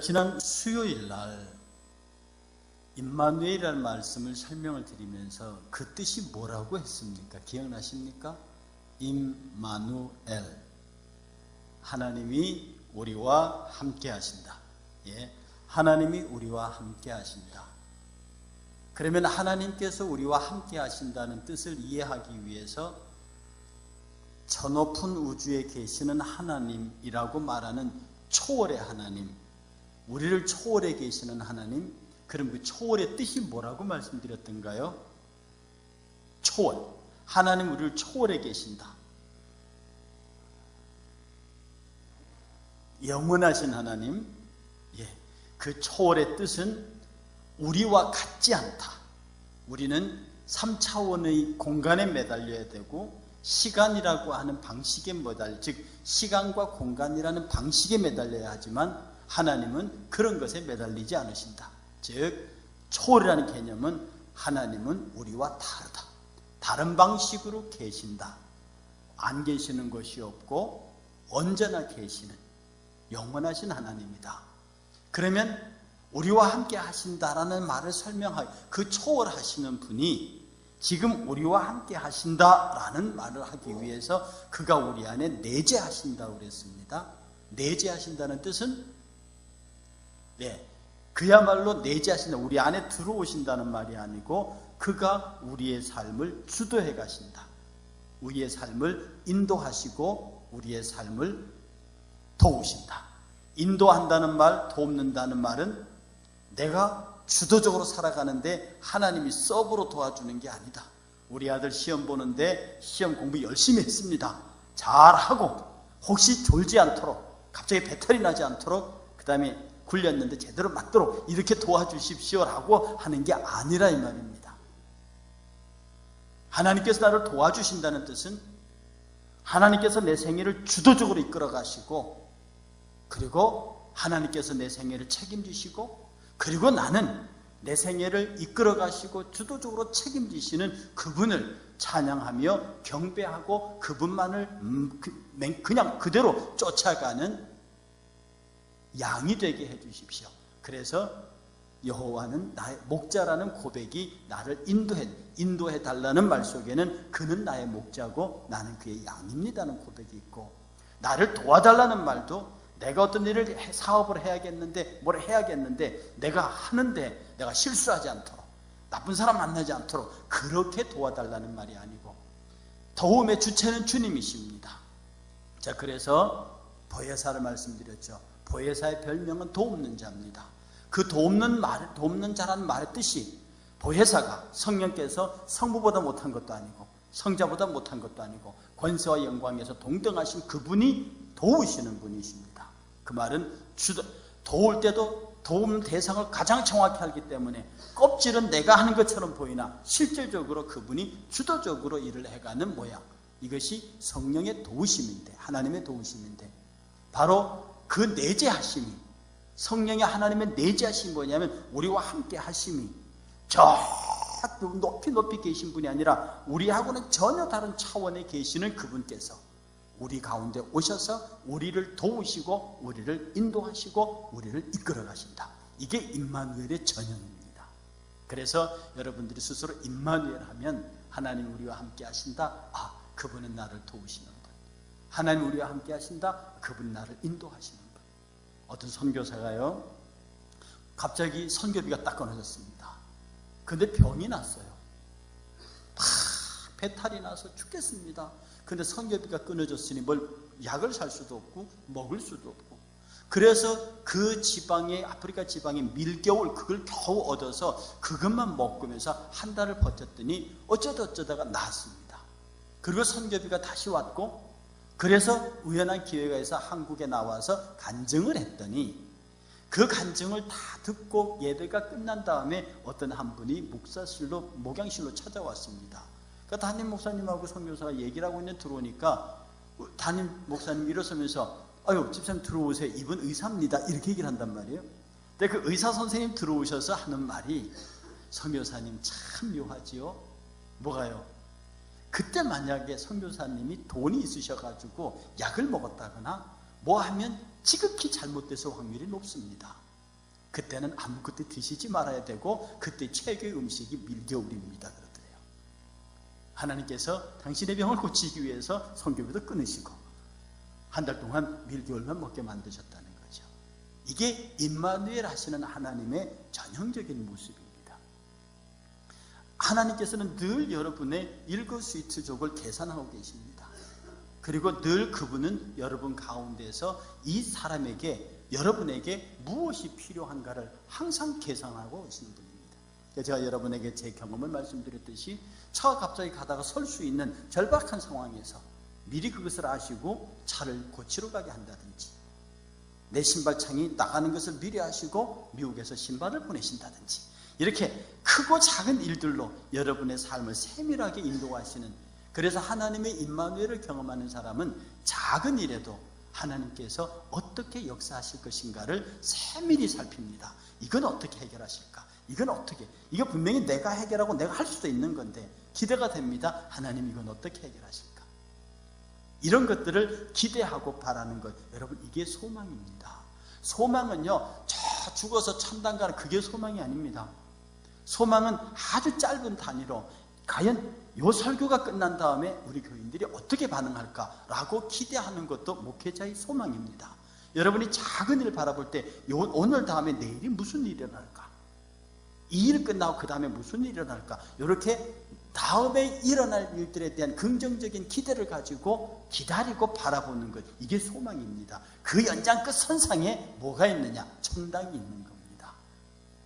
지난 수요일 날 임마누엘이라는 말씀을 설명을 드리면서 그 뜻이 뭐라고 했습니까? 기억나십니까? 임마누엘, 하나님이 우리와 함께 하신다. 하나님이 우리와 함께 하신다. 그러면 하나님께서 우리와 함께 하신다는 뜻을 이해하기 위해서 저 높은 우주에 계시는 하나님이라고 말하는 초월의 하나님, 우리를 초월해 계시는 하나님, 그럼 그 초월의 뜻이 뭐라고 말씀드렸던가요? 초월, 하나님 우리를 초월해 계신다. 영원하신 하나님, 그 초월의 뜻은 우리와 같지 않다. 우리는 3차원의 공간에 매달려야 되고 시간이라고 하는 방식에 매달려, 즉 시간과 공간이라는 방식에 매달려야 하지만 하나님은 그런 것에 매달리지 않으신다. 즉 초월이라는 개념은 하나님은 우리와 다르다. 다른 방식으로 계신다. 안 계시는 것이 없고 언제나 계시는 영원하신 하나님이다. 그러면 우리와 함께 하신다라는 말을 설명하기, 그 초월하시는 분이 지금 우리와 함께 하신다라는 말을 하기 위해서 그가 우리 안에 내재하신다고 그랬습니다. 내재하신다는 뜻은 그야말로 내재하신다, 우리 안에 들어오신다는 말이 아니고 그가 우리의 삶을 주도해 가신다. 우리의 삶을 인도하시고 우리의 삶을 도우신다. 인도한다는 말, 돕는다는 말은 내가 주도적으로 살아가는데 하나님이 서브로 도와주는 게 아니다. 우리 아들 시험 보는데 시험 공부 열심히 했습니다. 잘하고 혹시 졸지 않도록, 갑자기 배탈이 나지 않도록, 그 다음에 굴렸는데 제대로 맞도록 이렇게 도와주십시오라고 하는 게 아니라 이 말입니다. 하나님께서 나를 도와주신다는 뜻은 하나님께서 내 생애를 주도적으로 이끌어 가시고, 그리고 하나님께서 내 생애를 책임지시고, 그리고 나는 내 생애를 이끌어 가시고 주도적으로 책임지시는 그분을 찬양하며 경배하고 그분만을 그냥 그대로 쫓아가는 양이 되게 해주십시오. 그래서 여호와는 나의 목자라는 고백이 나를 인도해 달라는 말 속에는 그는 나의 목자고 나는 그의 양입니다는 고백이 있고, 나를 도와달라는 말도 내가 어떤 일을 사업을 해야겠는데 뭘 해야겠는데 내가 하는데 내가 실수하지 않도록, 나쁜 사람 만나지 않도록 그렇게 도와달라는 말이 아니고, 도움의 주체는 주님이십니다. 자, 그래서 보혜사를 말씀드렸죠. 보혜사의 별명은 돕는 자입니다. 그 돕는 자라는 말의 뜻이, 보혜사가 성령께서 성부보다 못한 것도 아니고 성자보다 못한 것도 아니고 권세와 영광에서 동등하신 그분이 도우시는 분이십니다. 그 말은 도울 때도 도움 대상을 가장 정확히 알기 때문에 껍질은 내가 하는 것처럼 보이나 실질적으로 그분이 주도적으로 일을 해가는 모양, 이것이 성령의 도우심인데, 하나님의 도우심인데, 바로 그 내재하심이, 성령의 하나님의 내재하심이 뭐냐면 우리와 함께 하심이 저 높이 계신 분이 아니라 우리하고는 전혀 다른 차원에 계시는 그분께서 우리 가운데 오셔서 우리를 도우시고 우리를 인도하시고 우리를 이끌어 가신다. 이게 임마누엘의 전형입니다. 그래서 여러분들이 스스로 임마누엘 하면 하나님 우리와 함께 하신다. 그분은 나를 도우시는 분. 하나님 우리와 함께 하신다. 그분은 나를 인도하시는 분. 어떤 선교사가요, 갑자기 선교비가 딱 끊어졌습니다. 근데 병이 났어요. 배탈이 나서 죽겠습니다. 근데 선교비가 끊어졌으니 뭘 약을 살 수도 없고 먹을 수도 없고, 그래서 그 지방에, 아프리카 지방의 밀겨울, 그걸 겨우 얻어서 그것만 먹으면서 한 달을 버텼더니 어쩌다가 나았습니다. 그리고 선교비가 다시 왔고, 그래서 우연한 기회가 있어 한국에 나와서 간증을 했더니 그 간증을 다 듣고 예배가 끝난 다음에 어떤 한 분이 목양실로 찾아왔습니다. 그러니까 담임 목사님하고 선교사가 얘기를 하고 있는데 들어오니까 담임 목사님 일어서면서 집사님 들어오세요. 이분 의사입니다. 이렇게 얘기를 한단 말이에요. 근데 그 의사 선생님 들어오셔서 하는 말이, 선교사님 참 묘하지요. 뭐가요? 그때 만약에 선교사님이 돈이 있으셔가지고 약을 먹었다거나 뭐 하면 지극히 잘못돼서 확률이 높습니다. 그때는 아무것도 드시지 말아야 되고 그때 최고의 음식이 밀겨울입니다. 그러더래요. 하나님께서 당신의 병을 고치기 위해서 성교비도 끊으시고 한 달 동안 밀겨울만 먹게 만드셨다는 거죠. 이게 임마누엘 하시는 하나님의 전형적인 모습입니다. 하나님께서는 늘 여러분의 일거수일투족을 계산하고 계십니다. 그리고 늘 그분은 여러분 가운데서 이 사람에게 여러분에게 무엇이 필요한가를 항상 계산하고 계시는 분입니다. 제가 여러분에게 제 경험을 말씀드렸듯이 차가 갑자기 가다가 설 수 있는 절박한 상황에서 미리 그것을 아시고 차를 고치러 가게 한다든지, 내 신발창이 나가는 것을 미리 아시고 미국에서 신발을 보내신다든지, 이렇게 크고 작은 일들로 여러분의 삶을 세밀하게 인도하시는, 그래서 하나님의 임마누엘을 경험하는 사람은 작은 일에도 하나님께서 어떻게 역사하실 것인가를 세밀히 살핍니다. 이건 어떻게 해결하실까? 이건 어떻게? 이거 분명히 내가 해결하고 내가 할 수도 있는 건데 기대가 됩니다. 하나님 이건 어떻게 해결하실까? 이런 것들을 기대하고 바라는 것, 여러분 이게 소망입니다. 소망은요, 저 죽어서 천당 가는 그게 소망이 아닙니다. 소망은 아주 짧은 단위로 과연 요 설교가 끝난 다음에 우리 교인들이 어떻게 반응할까라고 기대하는 것도 목회자의 소망입니다. 여러분이 작은 일을 바라볼 때 오늘 다음에 내일이 무슨 일이 일어날까? 이 일 끝나고 그 다음에 무슨 일이 일어날까? 이렇게 다음에 일어날 일들에 대한 긍정적인 기대를 가지고 기다리고 바라보는 것, 이게 소망입니다. 그 연장 끝 선상에 뭐가 있느냐? 천당이 있는 겁니다.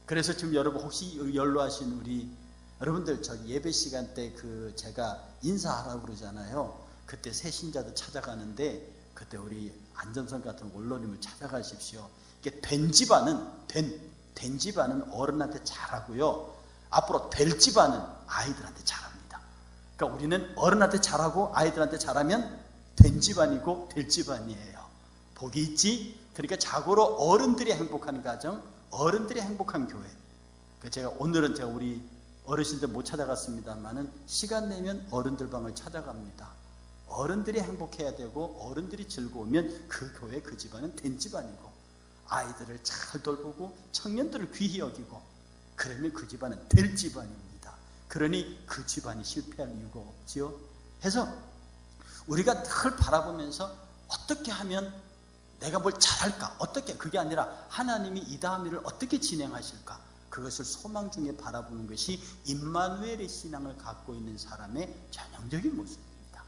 그래서 지금 여러분 혹시 연로하신 우리 여러분들, 저 예배 시간 때 제가 인사하라고 그러잖아요. 그때 새 신자들 찾아가는데 그때 우리 안전선 같은 원로님을 찾아가십시오. 이게 된 집안은 어른한테 잘하고요, 앞으로 될 집안은 아이들한테 잘합니다. 그러니까 우리는 어른한테 잘하고 아이들한테 잘하면 된 집안이고 될 집안이에요. 복이 있지. 그러니까 자고로 어른들이 행복한 가정, 어른들이 행복한 교회. 오늘은 제가 우리 어르신들 못 찾아갔습니다만은 시간 내면 어른들 방을 찾아갑니다. 어른들이 행복해야 되고 어른들이 즐거우면 그 교회, 그 집안은 된 집안이고, 아이들을 잘 돌보고 청년들을 귀히 여기고, 그러면 그 집안은 될 집안입니다. 그러니 그 집안이 실패할 이유가 없지요. 해서 우리가 늘 바라보면서 어떻게 하면 내가 뭘 잘할까? 어떻게? 그게 아니라 하나님이 이 다음 일을 어떻게 진행하실까? 그것을 소망 중에 바라보는 것이 임마누엘의 신앙을 갖고 있는 사람의 전형적인 모습입니다.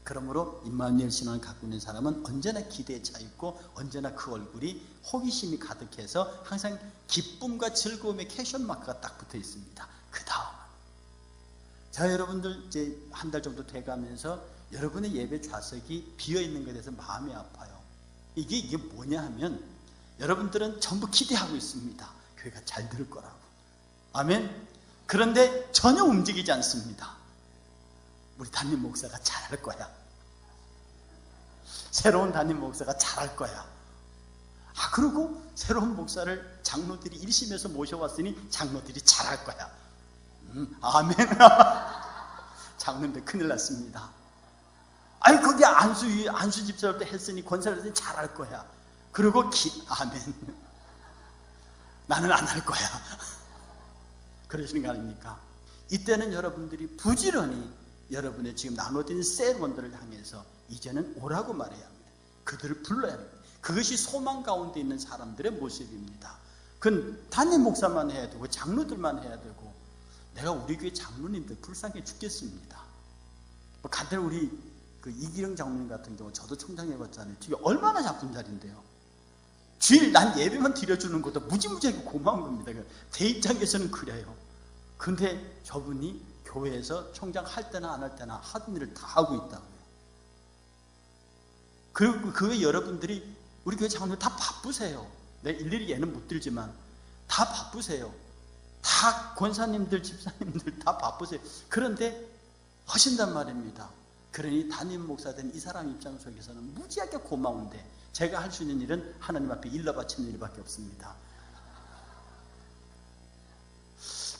그러므로 임마누엘 신앙을 갖고 있는 사람은 언제나 기대에 차 있고 언제나 그 얼굴이 호기심이 가득해서 항상 기쁨과 즐거움의 캐션 마크가 딱 붙어 있습니다. 그 다음은, 자, 여러분들 이제 한 달 정도 돼가면서 여러분의 예배 좌석이 비어 있는 것에 대해서 마음이 아파요. 이게 뭐냐 하면 여러분들은 전부 기대하고 있습니다. 교회가 잘 될 거라고. 아멘. 그런데 전혀 움직이지 않습니다. 우리 담임 목사가 잘할 거야. 새로운 담임 목사가 잘할 거야. 그리고 새로운 목사를 장로들이 1심에서 모셔왔으니 장로들이 잘할 거야. 아멘. 장로인데 큰일 났습니다. 거기 안수 집사를 때 했으니 권사를 잘할 거야. 그리고 아멘. 나는 안 할 거야. 그러시는 거 아닙니까? 이때는 여러분들이 부지런히 여러분의 지금 나눠진 셀원들을 향해서 이제는 오라고 말해야 합니다. 그들을 불러야 합니다. 그것이 소망 가운데 있는 사람들의 모습입니다. 그건 담임 목사만 해야 되고 장로들만 해야 되고, 내가 우리 교회 장로님들 불쌍해 죽겠습니다. 간단히 우리 이기령 장로님 같은 경우 저도 청장 해봤잖아요. 지금 얼마나 작은 자리인데요. 주일 난 예배만 드려주는 것도 무지무지하게 고마운 겁니다. 제 입장에서는 그래요. 근데 저분이 교회에서 총장 할 때나 안 할 때나 하던 일을 다 하고 있다고요. 그리고 그 외에 여러분들이 우리 교회 장로들 다 바쁘세요. 내 일일이 예는 못 들지만 다 바쁘세요. 다 권사님들, 집사님들 다 바쁘세요. 그런데 하신단 말입니다. 그러니 담임 목사 된 이 사람 입장 속에서는 무지하게 고마운데, 제가 할 수 있는 일은 하나님 앞에 일러 바치는 일밖에 없습니다.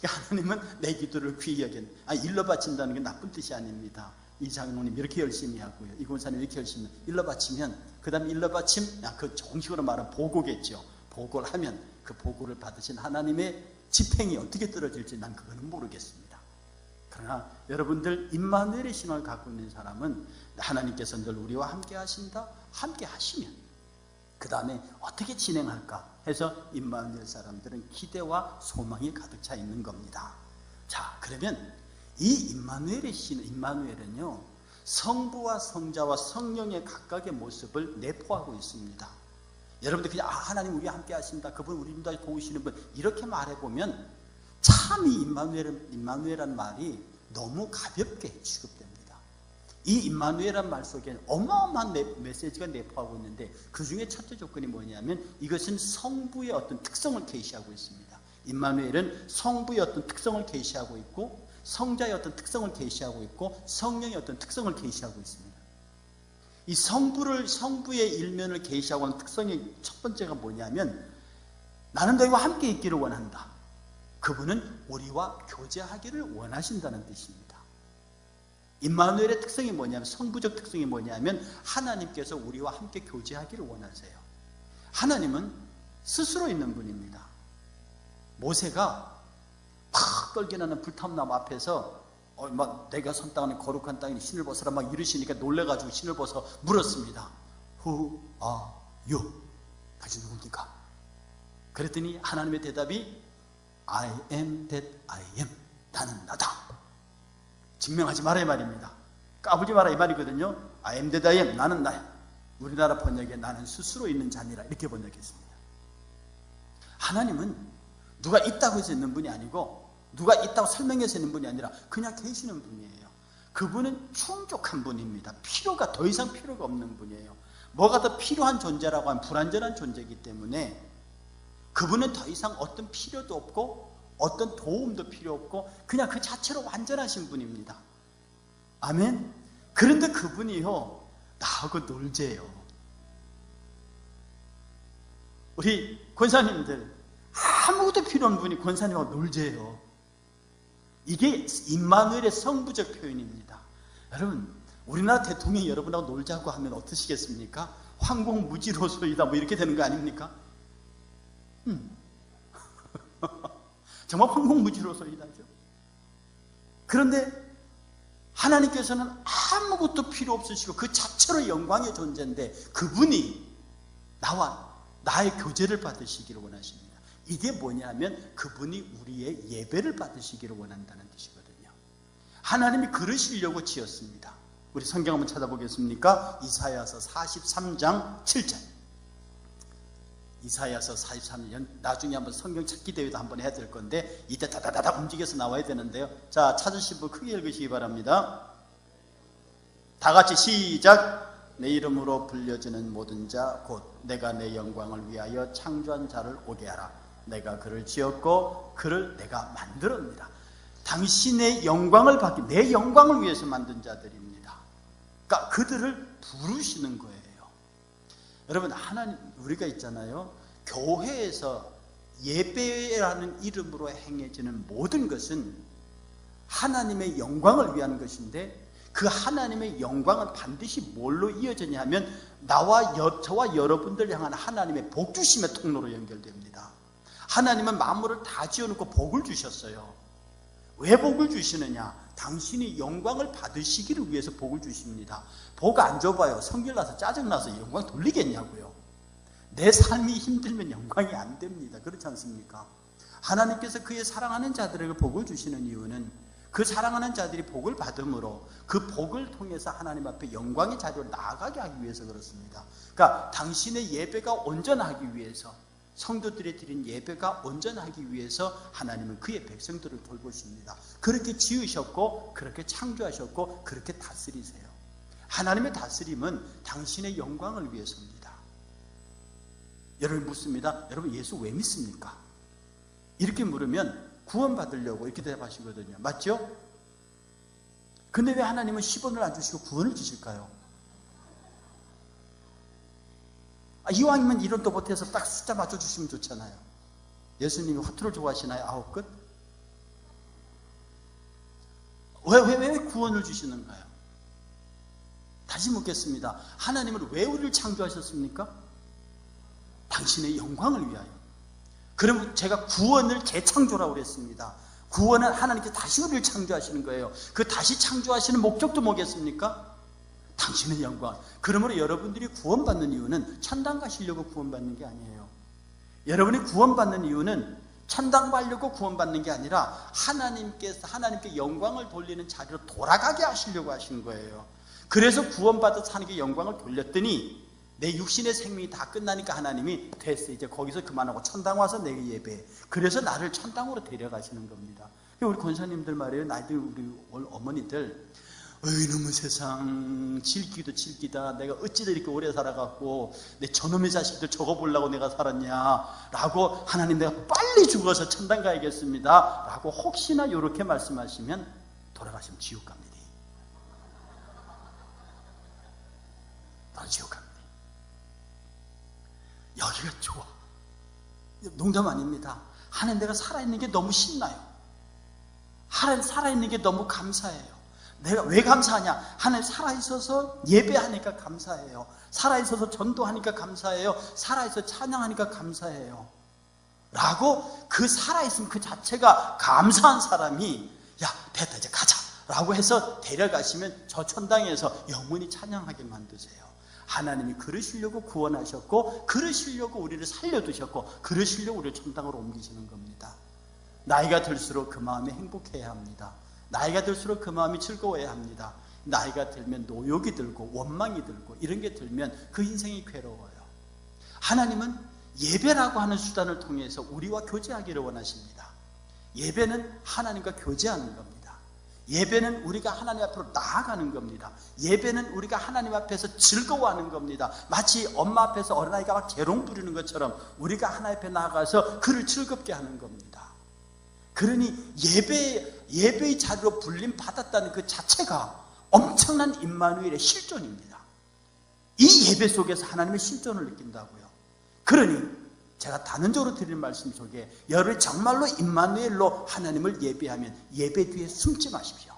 하나님은 내 기도를 귀히 여긴, 일러 바친다는 게 나쁜 뜻이 아닙니다. 이 장로님 이렇게 열심히 하고요, 이 권사님 이렇게 열심히 일러 바치면, 그 다음에 일러 바침, 그 정식으로 말하면 보고겠죠. 보고를 하면 그 보고를 받으신 하나님의 집행이 어떻게 떨어질지 난 그거는 모르겠습니다. 그러나 여러분들 임마누엘의 신앙을 갖고 있는 사람은 하나님께서 늘 우리와 함께 하신다. 함께 하시면 그 다음에 어떻게 진행할까 해서 임마누엘 사람들은 기대와 소망이 가득 차 있는 겁니다. 자, 그러면 이 임마누엘은요, 성부와 성자와 성령의 각각의 모습을 내포하고 있습니다. 여러분들 그냥 하나님 우리와 함께 하신다, 그분 우리를 도우시는 분, 이렇게 말해보면 참 이 임마누엘이라는 말이 너무 가볍게 취급됩니다. 이 임마누엘이라는 말 속에 어마어마한 메시지가 내포하고 있는데, 그 중에 첫째 조건이 뭐냐면 이것은 성부의 어떤 특성을 계시하고 있습니다. 임마누엘은 성부의 어떤 특성을 계시하고 있고, 성자의 어떤 특성을 계시하고 있고, 성령의 어떤 특성을 계시하고 있습니다. 이 성부의 일면을 계시하고 하는 특성의 첫 번째가 뭐냐면, 나는 너희와 함께 있기를 원한다. 그분은 우리와 교제하기를 원하신다는 뜻입니다. 임마누엘의 특성이 뭐냐면, 성부적 특성이 뭐냐면 하나님께서 우리와 함께 교제하기를 원하세요. 하나님은 스스로 있는 분입니다. 모세가 팍 떨겨나는 불탐나무 앞에서 막 내가 선 땅은 거룩한 땅이니 신을 벗어라 막 이러시니까 놀래가지고 신을 벗어 물었습니다. Who are you? 당신 누굽니까? 그랬더니 하나님의 대답이 I am that I am. 나는 나다. 증명하지 마라 이 말입니다. 까부지 마라 이 말이거든요. I am that I am. 나는 나야. 우리나라 번역에 나는 스스로 있는 자니라 이렇게 번역했습니다. 하나님은 누가 있다고 해서 있는 분이 아니고, 누가 있다고 설명해서 있는 분이 아니라 그냥 계시는 분이에요. 그분은 충족한 분입니다. 더 이상 필요가 없는 분이에요. 뭐가 더 필요한 존재라고 하면 불완전한 존재이기 때문에 그분은 더 이상 어떤 필요도 없고 어떤 도움도 필요 없고 그냥 그 자체로 완전하신 분입니다. 아멘. 그런데 그분이요, 나하고 놀재요. 우리 권사님들 아무것도 필요 없는 분이 권사님하고 놀재요. 이게 임마누엘의 성부적 표현입니다. 여러분, 우리나라 대통령이 여러분하고 놀자고 하면 어떠시겠습니까? 황공무지로소이다 뭐 이렇게 되는 거 아닙니까? 정말 황공무지로소이다죠. 그런데 하나님께서는 아무것도 필요 없으시고 그 자체로 영광의 존재인데 그분이 나의 교제를 받으시기를 원하십니다. 이게 뭐냐면 그분이 우리의 예배를 받으시기를 원한다는 뜻이거든요. 하나님이 그러시려고 지었습니다. 우리 성경 한번 찾아보겠습니까? 이사야서 43장 7절. 이사야서 43년, 나중에 한번 성경 찾기 대회도 한번 해야 될 건데 이때 다다다다 움직여서 나와야 되는데요. 자, 찾으신 분 크게 읽으시기 바랍니다. 다 같이 시작. 내 이름으로 불려지는 모든 자 곧 내가 내 영광을 위하여 창조한 자를 오게 하라. 내가 그를 지었고 그를 내가 만들었느니라. 당신의 영광을 받기, 내 영광을 위해서 만든 자들입니다. 그러니까 그들을 부르시는 거예요. 여러분, 하나님, 우리가 있잖아요, 교회에서 예배라는 이름으로 행해지는 모든 것은 하나님의 영광을 위한 것인데, 그 하나님의 영광은 반드시 뭘로 이어지냐 하면 저와 여러분들 향한 하나님의 복주심의 통로로 연결됩니다. 하나님은 만물을 다 지어놓고 복을 주셨어요. 왜 복을 주시느냐? 당신이 영광을 받으시기를 위해서 복을 주십니다. 복 안 줘봐요. 성질나서 짜증나서 영광 돌리겠냐고요. 내 삶이 힘들면 영광이 안 됩니다. 그렇지 않습니까? 하나님께서 그의 사랑하는 자들에게 복을 주시는 이유는 그 사랑하는 자들이 복을 받음으로 그 복을 통해서 하나님 앞에 영광의 자리로 나아가게 하기 위해서 그렇습니다. 그러니까 당신의 예배가 온전하기 위해서, 성도들이 드린 예배가 온전하기 위해서 하나님은 그의 백성들을 돌보십니다. 그렇게 지으셨고 그렇게 창조하셨고 그렇게 다스리세요. 하나님의 다스림은 당신의 영광을 위해서입니다. 여러분 묻습니다. 여러분 예수 왜 믿습니까? 이렇게 물으면 구원받으려고 이렇게 대답하시거든요. 맞죠? 근데 왜 하나님은 10원을 안 주시고 구원을 주실까요? 이왕이면 1원도 못해서 딱 숫자 맞춰주시면 좋잖아요. 예수님이 허투를 좋아하시나요? 9끝? 왜 구원을 주시는가요? 다시 묻겠습니다. 하나님은 왜 우리를 창조하셨습니까? 당신의 영광을 위하여. 그럼 제가 구원을 재창조라고 그랬습니다. 구원은 하나님께서 다시 우리를 창조하시는 거예요. 그 다시 창조하시는 목적도 뭐겠습니까? 당신의 영광. 그러므로 여러분들이 구원받는 이유는 천당 가시려고 구원받는 게 아니에요. 여러분이 구원받는 이유는 천당 가려고 구원받는 게 아니라 하나님께 영광을 돌리는 자리로 돌아가게 하시려고 하시는 거예요. 그래서 구원받아서 하나님께 영광을 돌렸더니 내 육신의 생명이 다 끝나니까 하나님이 됐어, 이제 거기서 그만하고 천당 와서 내게 예배해. 그래서 나를 천당으로 데려가시는 겁니다. 우리 권사님들 말이에요. 나이들 우리 어머니들, 이놈의 세상 질기도 질기다. 내가 어찌들 이렇게 오래 살아갖고 내 저놈의 자식들 저거 보려고 내가 살았냐 라고, 하나님 내가 빨리 죽어서 천당 가야겠습니다 라고 혹시나 이렇게 말씀하시면 돌아가시면 지옥 갑니다. 바로 지옥 갑니다. 여기가 좋아. 농담 아닙니다. 하나님 내가 살아있는 게 너무 신나요. 하나님 살아있는 게 너무 감사해요. 내가 왜 감사하냐? 하나님 살아있어서 예배하니까 감사해요. 살아있어서 전도하니까 감사해요. 살아있어서 찬양하니까 감사해요 라고, 그 살아있음 그 자체가 감사한 사람이 야 됐다 이제 가자 라고 해서 데려가시면 저 천당에서 영원히 찬양하게 만드세요. 하나님이 그러시려고 구원하셨고, 그러시려고 우리를 살려두셨고, 그러시려고 우리를 천당으로 옮기시는 겁니다. 나이가 들수록 그 마음이 행복해야 합니다. 나이가 들수록 그 마음이 즐거워야 합니다. 나이가 들면 노욕이 들고 원망이 들고 이런 게 들면 그 인생이 괴로워요. 하나님은 예배라고 하는 수단을 통해서 우리와 교제하기를 원하십니다. 예배는 하나님과 교제하는 겁니다. 예배는 우리가 하나님 앞으로 나아가는 겁니다. 예배는 우리가 하나님 앞에서 즐거워하는 겁니다. 마치 엄마 앞에서 어린아이가 막 재롱 부리는 것처럼 우리가 하나님 앞에 나아가서 그를 즐겁게 하는 겁니다. 그러니 예배의 자리로 불림 받았다는 그 자체가 엄청난 임마누엘의 실존입니다. 이 예배 속에서 하나님의 실존을 느낀다고요. 그러니 제가 단언적으로 드리는 말씀 속에 여러분이 정말로 임마누엘로 하나님을 예배하면 예배 뒤에 숨지 마십시오.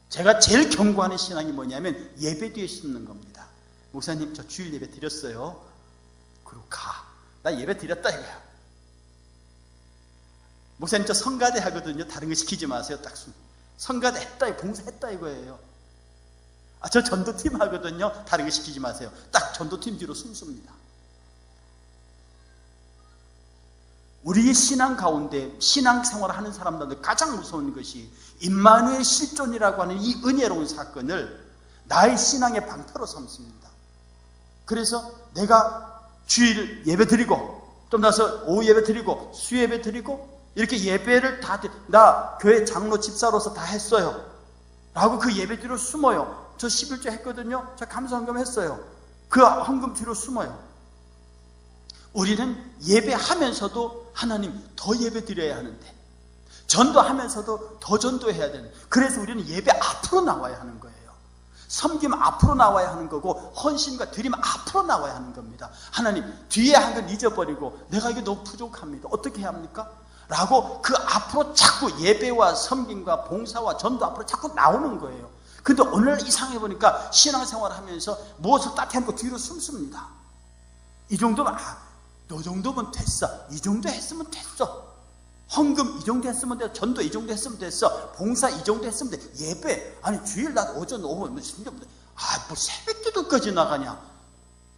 제가 제일 경고하는 신앙이 뭐냐면 예배 뒤에 숨는 겁니다. 목사님 저 주일 예배 드렸어요. 그리고 가. 나 예배 드렸다 이거야. 목사님 저 성가대 하거든요. 다른 거 시키지 마세요. 딱 숨. 성가대 했다, 봉사했다 이거예요. 저 전도팀 하거든요. 다른 거 시키지 마세요. 딱 전도팀 뒤로 숨습니다. 우리의 신앙 가운데 신앙생활을 하는 사람들한테 가장 무서운 것이 임마누엘 실존이라고 하는 이 은혜로운 사건을 나의 신앙의 방패로 삼습니다. 그래서 내가 주일 예배 드리고 좀 나서 오후 예배 드리고 수예배 드리고 이렇게 예배를 나 교회 장로 집사로서 다 했어요 라고 그 예배 뒤로 숨어요. 저 11조 했거든요. 저 감사헌금 했어요. 그 헌금 뒤로 숨어요. 우리는 예배하면서도 하나님 더 예배 드려야 하는데, 전도하면서도 더 전도해야 되는, 그래서 우리는 예배 앞으로 나와야 하는 거예요. 섬김 앞으로 나와야 하는 거고, 헌신과 드림 앞으로 나와야 하는 겁니다. 하나님 뒤에 한 건 잊어버리고 내가 이게 너무 부족합니다. 어떻게 해야 합니까? 라고 그 앞으로 자꾸 예배와 섬김과 봉사와 전도 앞으로 자꾸 나오는 거예요. 근데 오늘 이상해 보니까 신앙생활 하면서 무엇을 딱 해놓고 뒤로 숨습니다. 이 정도면 너 정도면 됐어. 이 정도 했으면 됐어. 헌금 이 정도 했으면 됐어. 전도 이 정도 했으면 됐어. 봉사 이 정도 했으면 돼. 예배 아니 주일 날 오전 오후 뭐 새벽기도까지 나가냐.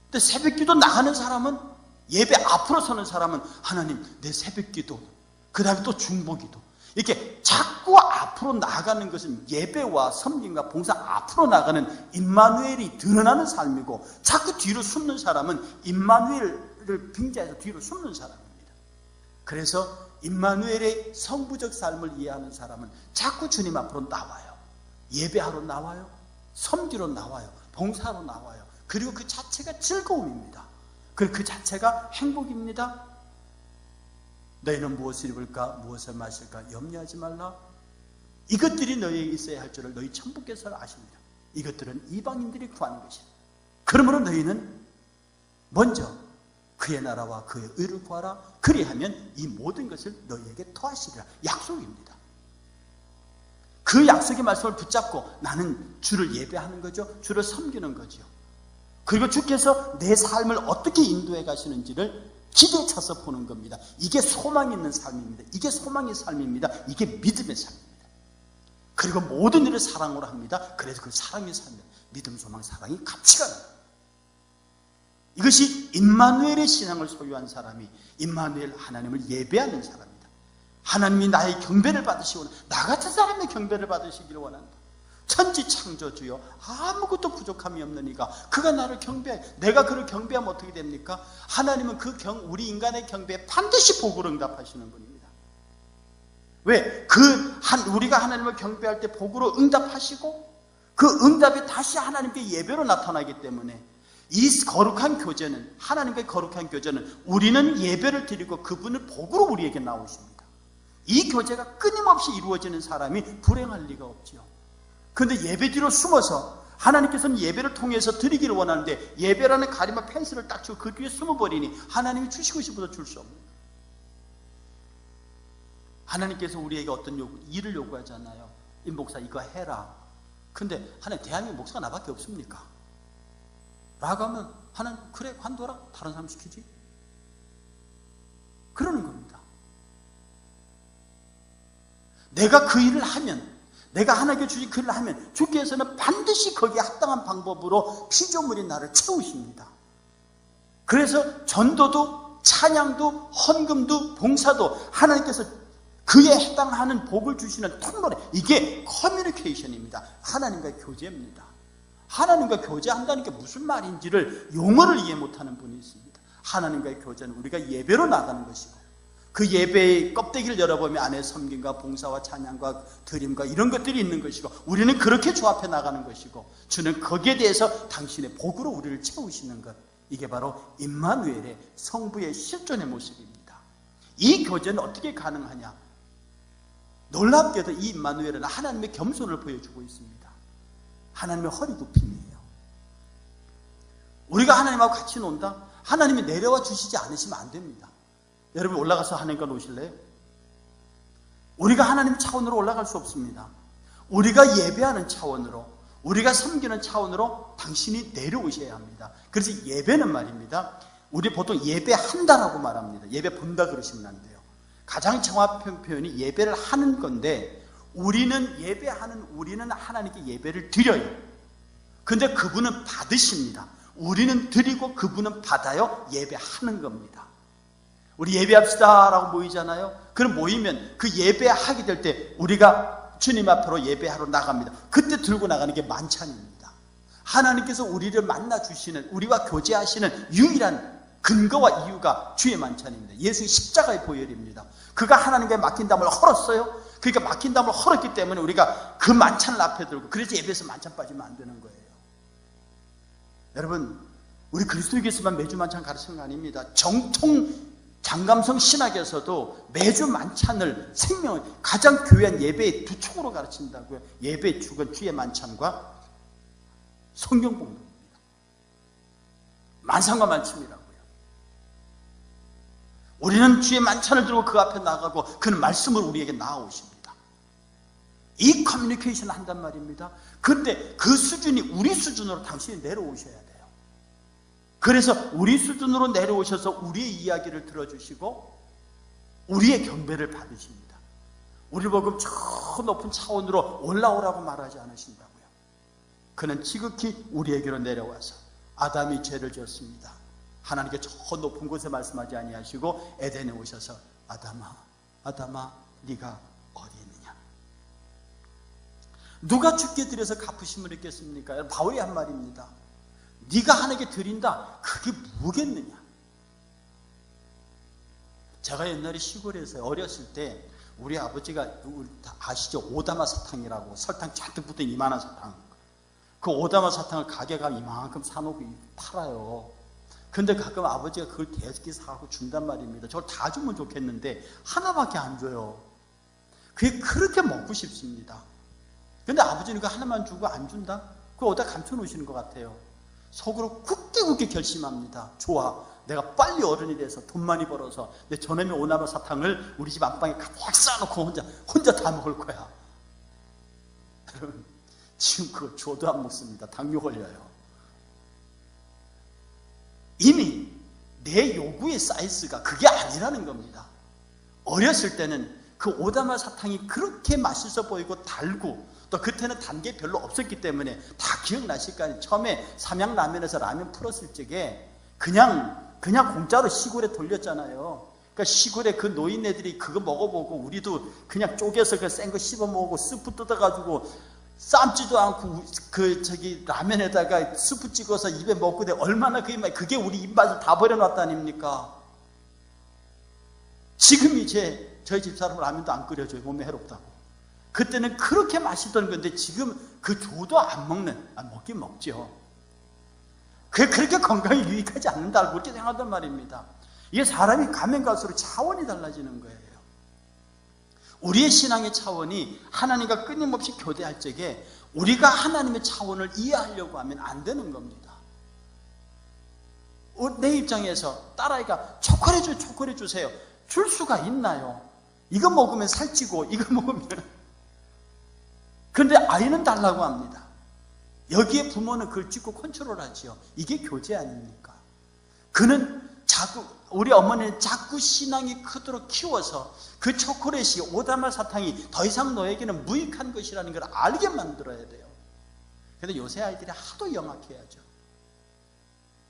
근데 새벽기도 나가는 사람은, 예배 앞으로 서는 사람은 하나님 내 새벽기도, 그 다음에 또 중보기도, 이렇게 자꾸 앞으로 나가는 것은 예배와 섬김과 봉사 앞으로 나가는 임마누엘이 드러나는 삶이고, 자꾸 뒤로 숨는 사람은 임마누엘을 빙자해서 뒤로 숨는 사람입니다. 그래서 임마누엘의 성부적 삶을 이해하는 사람은 자꾸 주님 앞으로 나와요. 예배하러 나와요. 섬기러 나와요. 봉사로 나와요. 그리고 그 자체가 즐거움입니다. 그리고 그 자체가 행복입니다. 너희는 무엇을 입을까 무엇을 마실까 염려하지 말라. 이것들이 너희에게 있어야 할 줄을 너희 천부께서 아십니다. 이것들은 이방인들이 구하는 것이다. 그러므로 너희는 먼저 그의 나라와 그의 의를 구하라. 그리하면 이 모든 것을 너희에게 더하시리라. 약속입니다. 그 약속의 말씀을 붙잡고 나는 주를 예배하는 거죠. 주를 섬기는 거죠. 그리고 주께서 내 삶을 어떻게 인도해 가시는지를 기대에 차서 보는 겁니다. 이게 소망이 있는 삶입니다. 이게 소망의 삶입니다. 이게 믿음의 삶입니다. 그리고 모든 일을 사랑으로 합니다. 그래서 그 사랑의 삶입니다. 믿음, 소망, 사랑이 같이 가는 거예요. 이것이 임마누엘의 신앙을 소유한 사람이 임마누엘 하나님을 예배하는 사람입니다. 하나님이 나의 경배를 받으시고 나 같은 사람의 경배를 받으시기를 원한다. 천지 창조주여 아무것도 부족함이 없는 이가 그가 나를 경배해. 내가 그를 경배하면 어떻게 됩니까? 하나님은 우리 인간의 경배에 반드시 복으로 응답하시는 분입니다. 왜? 우리가 하나님을 경배할 때 복으로 응답하시고 그 응답이 다시 하나님께 예배로 나타나기 때문에 이 거룩한 교제는, 하나님과의 거룩한 교제는 우리는 예배를 드리고 그분을 복으로 우리에게 나오십니다. 이 교제가 끊임없이 이루어지는 사람이 불행할 리가 없지요. 그런데 예배 뒤로 숨어서 하나님께서는 예배를 통해서 드리기를 원하는데 예배라는 가리마 펜스를 딱 치고 그 뒤에 숨어버리니 하나님이 주시고 싶어서 줄 수 없는 거예요. 하나님께서 우리에게 어떤 일을 요구하잖아요. 이 목사 이거 해라. 근데 하나님 대한민국 목사가 나밖에 없습니까? 라고 하면 하나님 그래 관둬라. 다른 사람 시키지. 그러는 겁니다. 내가 그 일을 하면, 내가 하나님께 주신 그 일을 하면 주께서는 반드시 거기에 합당한 방법으로 피조물인 나를 채우십니다. 그래서 전도도 찬양도 헌금도 봉사도 하나님께서 그에 해당하는 복을 주시는 통로래. 이게 커뮤니케이션입니다. 하나님과의 교제입니다. 하나님과 교제한다는 게 무슨 말인지를 용어를 이해 못하는 분이 있습니다. 하나님과의 교제는 우리가 예배로 나가는 것이고 그 예배의 껍데기를 열어보면 안에 섬김과 봉사와 찬양과 드림과 이런 것들이 있는 것이고 우리는 그렇게 조합해 나가는 것이고 주는 거기에 대해서 당신의 복으로 우리를 채우시는 것, 이게 바로 임마누엘의 성부의 실존의 모습입니다. 이 교제는 어떻게 가능하냐? 놀랍게도 이 임마누엘은 하나님의 겸손을 보여주고 있습니다. 하나님의 허리 굽힘이에요. 우리가 하나님하고 같이 논다? 하나님이 내려와 주시지 않으시면 안 됩니다. 여러분 올라가서 하나님과 노실래요? 우리가 하나님 차원으로 올라갈 수 없습니다. 우리가 예배하는 차원으로, 우리가 섬기는 차원으로 당신이 내려오셔야 합니다. 그래서 예배는 말입니다. 우리 보통 예배한다라고 말합니다. 예배 본다 그러시면 안 돼요. 가장 정확한 표현이 예배를 하는 건데 우리는 하나님께 예배를 드려요. 근데 그분은 받으십니다. 우리는 드리고 그분은 받아요. 예배하는 겁니다. 우리 예배합시다 라고 모이잖아요. 그럼 모이면 그 예배하게 될 때 우리가 주님 앞으로 예배하러 나갑니다. 그때 들고 나가는 게 만찬입니다. 하나님께서 우리를 만나주시는, 우리와 교제하시는 유일한 근거와 이유가 주의 만찬입니다. 예수의 십자가의 보혈입니다. 그가 하나님께 막힌 담을 헐었어요. 그러니까 막힌 담을 헐었기 때문에 우리가 그 만찬을 앞에 들고, 그래서 예배에서 만찬 빠지면 안 되는 거예요. 여러분, 우리 그리스도에게서만 매주 만찬 가르치는 거 아닙니다. 정통 장감성 신학에서도 매주 만찬을 가장 교회한 예배의 두 축으로 가르친다고요. 예배의 축은 주의 만찬과 성경 공부입니다. 만상과 만침이라고요. 우리는 주의 만찬을 들고 그 앞에 나가고 그는 말씀을 우리에게 나아오십니다. 이 커뮤니케이션을 한단 말입니다. 그런데 그 수준이 우리 수준으로 당신이 내려오셔야 돼요. 그래서 우리 수준으로 내려오셔서 우리의 이야기를 들어주시고 우리의 경배를 받으십니다. 우리 보고 저 높은 차원으로 올라오라고 말하지 않으신다고요. 그는 지극히 우리에게로 내려와서 아담이 죄를 지었습니다. 하나님께 저 높은 곳에 말씀하지 아니하시고 에덴에 오셔서 아담아 네가 어디 있느냐? 누가 주께 드려서 갚으심을 입겠습니까? 바울이 한 말입니다. 네가 하나님께 드린다, 그게 뭐겠느냐? 제가 옛날에 시골에서 어렸을 때 우리 아버지가 아시죠? 오다마 사탕이라고 설탕 잔뜩 붙은 이만한 사탕, 그 오다마 사탕을 가게 가면 이만큼 사놓고 팔아요. 근데 가끔 아버지가 그걸 대여섯 사갖고 준단 말입니다. 저걸 다 주면 좋겠는데 하나밖에 안 줘요. 그게 그렇게 먹고 싶습니다. 근데 아버지는 그 하나만 주고 안 준다? 그거 어디다 감춰놓으시는 것 같아요. 속으로 굳게 결심합니다. 좋아, 내가 빨리 어른이 돼서 돈 많이 벌어서 내 저놈의 오나마 사탕을 우리 집 안방에 가득 쌓아놓고 혼자 다 먹을 거야. 여러분, 지금 그거 줘도 안 먹습니다. 당뇨 걸려요. 이미 내 요구의 사이즈가 그게 아니라는 겁니다. 어렸을 때는 그 오다마 사탕이 그렇게 맛있어 보이고 달고, 또 그때는 단 게 별로 없었기 때문에 다 기억나실 거 아니에요. 처음에 삼양라면에서 라면 풀었을 적에 그냥 공짜로 시골에 돌렸잖아요. 그러니까 시골에 그 노인네들이 그거 먹어보고 우리도 그냥 쪼개서 그 센 거 씹어 먹고 스프 뜯어가지고 삶지도 않고 라면에다가 스프 찍어서 입에 먹고 얼마나 그게 우리 입맛을 다 버려놨다 아닙니까? 지금 이제 저희 집사람 라면도 안 끓여줘요. 몸에 해롭다고. 그때는 그렇게 맛있던 건데 지금 그 조도 안 먹긴 먹죠. 그게 그렇게 건강에 유익하지 않는다고 그렇게 생각하단 말입니다. 이게 사람이 가면 갈수록 차원이 달라지는 거예요. 우리의 신앙의 차원이 하나님과 끊임없이 교대할 적에 우리가 하나님의 차원을 이해하려고 하면 안 되는 겁니다. 내 입장에서 딸아이가 초콜릿 주세요. 줄 수가 있나요? 이거 먹으면 살찌고 이거 먹으면. 그런데 아이는 달라고 합니다. 여기에 부모는 그걸 찍고 컨트롤하지요. 이게 교제 아닙니까? 우리 어머니는 자꾸 신앙이 크도록 키워서 그 초콜릿이 오다마 사탕이 더 이상 너에게는 무익한 것이라는 걸 알게 만들어야 돼요. 그런데 요새 아이들이 하도 영악해야죠.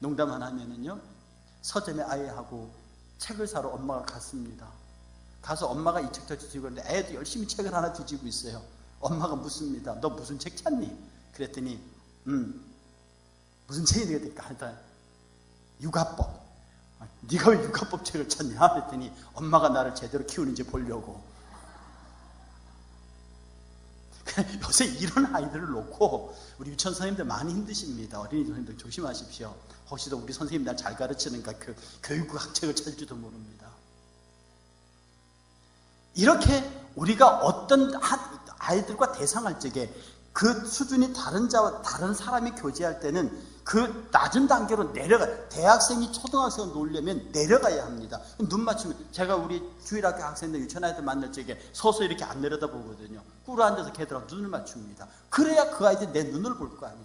농담 안 하면은요, 서점에 아이하고 책을 사러 엄마가 갔습니다. 가서 엄마가 이 책 뒤지고 있는데 애도 열심히 책을 하나 뒤지고 있어요. 엄마가 묻습니다. 너 무슨 책 찾니? 그랬더니 무슨 책이 되겠다 하다. 육아법. 네가 왜 육아법 책을 찾냐? 그랬더니 엄마가 나를 제대로 키우는지 보려고. 요새 이런 아이들을 놓고 우리 유치원 선생님들 많이 힘드십니다. 어린이 선생님들 조심하십시오. 혹시도 우리 선생님 날 잘 가르치는가 그 교육학 책을 찾을지도 모릅니다. 이렇게 우리가 어떤 아이들과 대상할 적에 그 수준이 다른 사람이 교제할 때는 그 낮은 단계로 대학생이 초등학생을 놓으려면 내려가야 합니다. 눈 맞추면, 제가 우리 주일학교 학생들, 유치원 아이들 만날 적에 서서 이렇게 안 내려다 보거든요. 꿇어 앉아서 걔들하고 눈을 맞춥니다. 그래야 그 아이들이 내 눈을 볼 거 아니에요.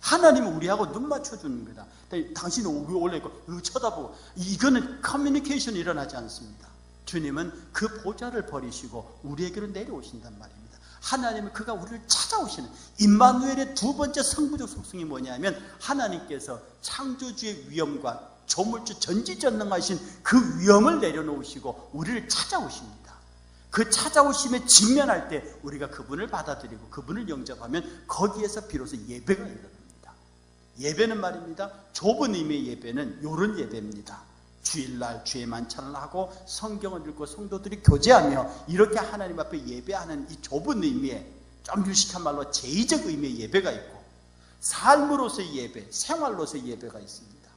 하나님은 우리하고 눈 맞춰주는 거다. 당신은 왜 원래 이거 쳐다보고, 이거는 커뮤니케이션이 일어나지 않습니다. 주님은 그 보좌를 버리시고 우리에게로 내려오신단 말입니다. 하나님은 그가 우리를 찾아오시는, 임마누엘의 두 번째 성부적 속성이 뭐냐면 하나님께서 창조주의 위엄과 조물주 전지전능하신 그 위엄을 내려놓으시고 우리를 찾아오십니다. 그 찾아오심에 직면할 때 우리가 그분을 받아들이고 그분을 영접하면 거기에서 비로소 예배가 일어납니다. 예배는 말입니다, 좁은 의미의 예배는 이런 예배입니다. 주일날 주의 만찬을 하고 성경을 읽고 성도들이 교제하며 이렇게 하나님 앞에 예배하는 이 좁은 의미의, 좀 유식한 말로 제의적 의미의 예배가 있고, 삶으로서의 예배, 생활로서의 예배가 있습니다.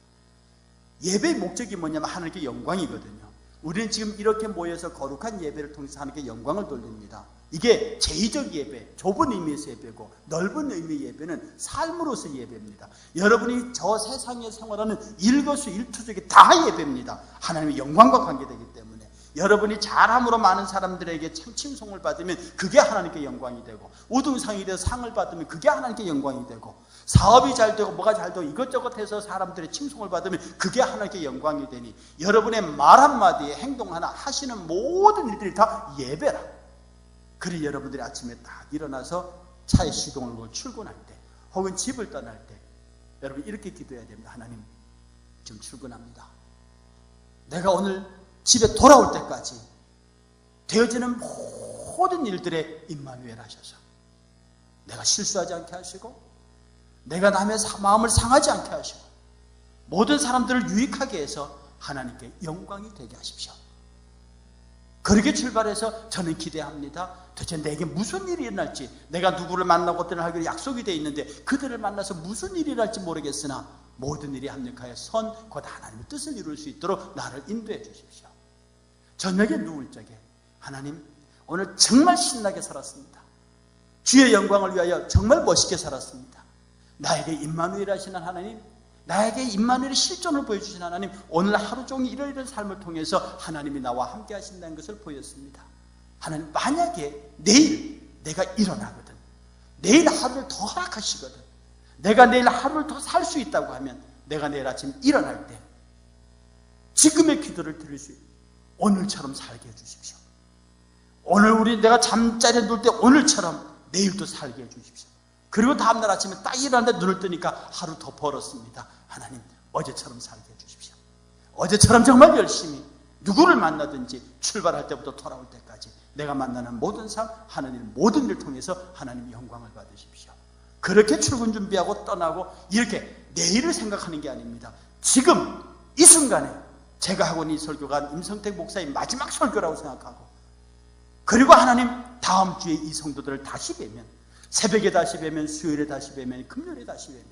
예배의 목적이 뭐냐면 하나님께 영광이거든요. 우리는 지금 이렇게 모여서 거룩한 예배를 통해서 하나님께 영광을 돌립니다. 이게 제의적 예배, 좁은 의미에서 예배고, 넓은 의미의 예배는 삶으로서 예배입니다. 여러분이 저 세상에 생활하는 일거수일투족이 다 예배입니다. 하나님의 영광과 관계되기 때문에 여러분이 잘함으로 많은 사람들에게 참 칭송을 받으면 그게 하나님께 영광이 되고, 우등상이 돼서 상을 받으면 그게 하나님께 영광이 되고, 사업이 잘 되고 뭐가 잘 되고 이것저것 해서 사람들의 칭송을 받으면 그게 하나님께 영광이 되니, 여러분의 말 한마디에 행동 하나 하시는 모든 일들이 다 예배라. 그래 여러분들이 아침에 딱 일어나서 차에 시동을 걸고 출근할 때 혹은 집을 떠날 때 여러분 이렇게 기도해야 됩니다. 하나님, 지금 출근합니다. 내가 오늘 집에 돌아올 때까지 되어지는 모든 일들에 임마누엘 하셔서 내가 실수하지 않게 하시고, 내가 남의 마음을 상하지 않게 하시고, 모든 사람들을 유익하게 해서 하나님께 영광이 되게 하십시오. 그렇게 출발해서 저는 기대합니다. 도대체 내게 무슨 일이 일어날지, 내가 누구를 만나고 어떤 하기로 약속이 되어 있는데 그들을 만나서 무슨 일이 일어날지 모르겠으나 모든 일이 합력하여 곧 하나님의 뜻을 이룰 수 있도록 나를 인도해 주십시오. 저녁에 누울 적에 하나님, 오늘 정말 신나게 살았습니다. 주의 영광을 위하여 정말 멋있게 살았습니다. 나에게 임마누엘 하시는 하나님, 나에게 임마누엘의 실존을 보여주신 하나님, 오늘 하루 종일 이러이러한 삶을 통해서 하나님이 나와 함께 하신다는 것을 보였습니다. 하나님, 만약에 내일 내가 일어나거든, 내일 하루를 더 허락하시거든, 내가 내일 하루를 더 살 수 있다고 하면 내가 내일 아침 일어날 때 지금의 기도를 드릴 수 있는 오늘처럼 살게 해주십시오. 오늘 내가 잠자리에 누울 때 오늘처럼 내일도 살게 해주십시오. 그리고 다음날 아침에 딱 일어났는데 눈을 뜨니까 하루 더 벌었습니다. 하나님, 어제처럼 살게 해주십시오. 어제처럼 정말 열심히 누구를 만나든지 출발할 때부터 돌아올 때까지 내가 만나는 모든 삶, 하나님 모든 일을 통해서 하나님 영광을 받으십시오. 그렇게 출근 준비하고 떠나고 이렇게 내일을 생각하는 게 아닙니다. 지금 이 순간에 제가 하고 있는 이 설교가 임성택 목사의 마지막 설교라고 생각하고, 그리고 하나님 다음 주에 이 성도들을 다시 뵈면, 새벽에 다시 뵈면, 수요일에 다시 뵈면, 금요일에 다시 뵈면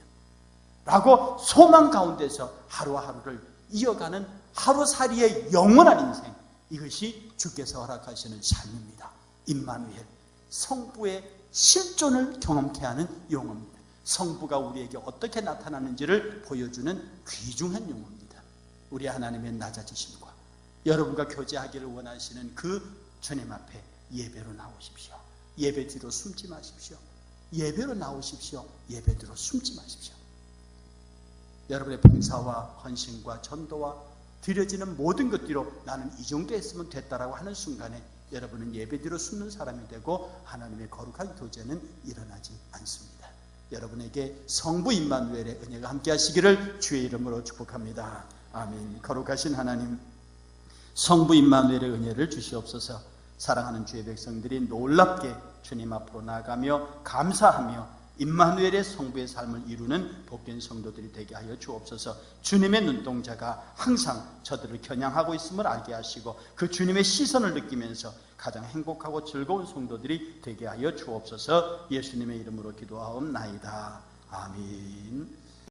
라고 소망 가운데서 하루하루를 이어가는 하루살이의 영원한 인생, 이것이 주께서 허락하시는 삶입니다. 임마누엘, 성부의 실존을 경험케 하는 용어입니다. 성부가 우리에게 어떻게 나타나는지를 보여주는 귀중한 용어입니다. 우리 하나님의 낮아지심과 여러분과 교제하기를 원하시는 그 주님 앞에 예배로 나오십시오. 예배 뒤로 숨지 마십시오. 예배로 나오십시오. 예배 뒤로 숨지 마십시오. 여러분의 봉사와 헌신과 전도와 드려지는 모든 것 뒤로 나는 이 정도 했으면 됐다라고 하는 순간에 여러분은 예배 뒤로 숨는 사람이 되고 하나님의 거룩한 교제는 일어나지 않습니다. 여러분에게 성부 임마누엘의 은혜가 함께 하시기를 주의 이름으로 축복합니다. 아멘. 거룩하신 하나님, 성부 임마누엘의 은혜를 주시옵소서. 사랑하는 주의 백성들이 놀랍게 주님 앞으로 나아가며 감사하며 임마누엘의 성부의 삶을 이루는 복된 성도들이 되게 하여 주옵소서. 주님의 눈동자가 항상 저들을 겨냥하고 있음을 알게 하시고 그 주님의 시선을 느끼면서 가장 행복하고 즐거운 성도들이 되게 하여 주옵소서. 예수님의 이름으로 기도하옵나이다. 아멘.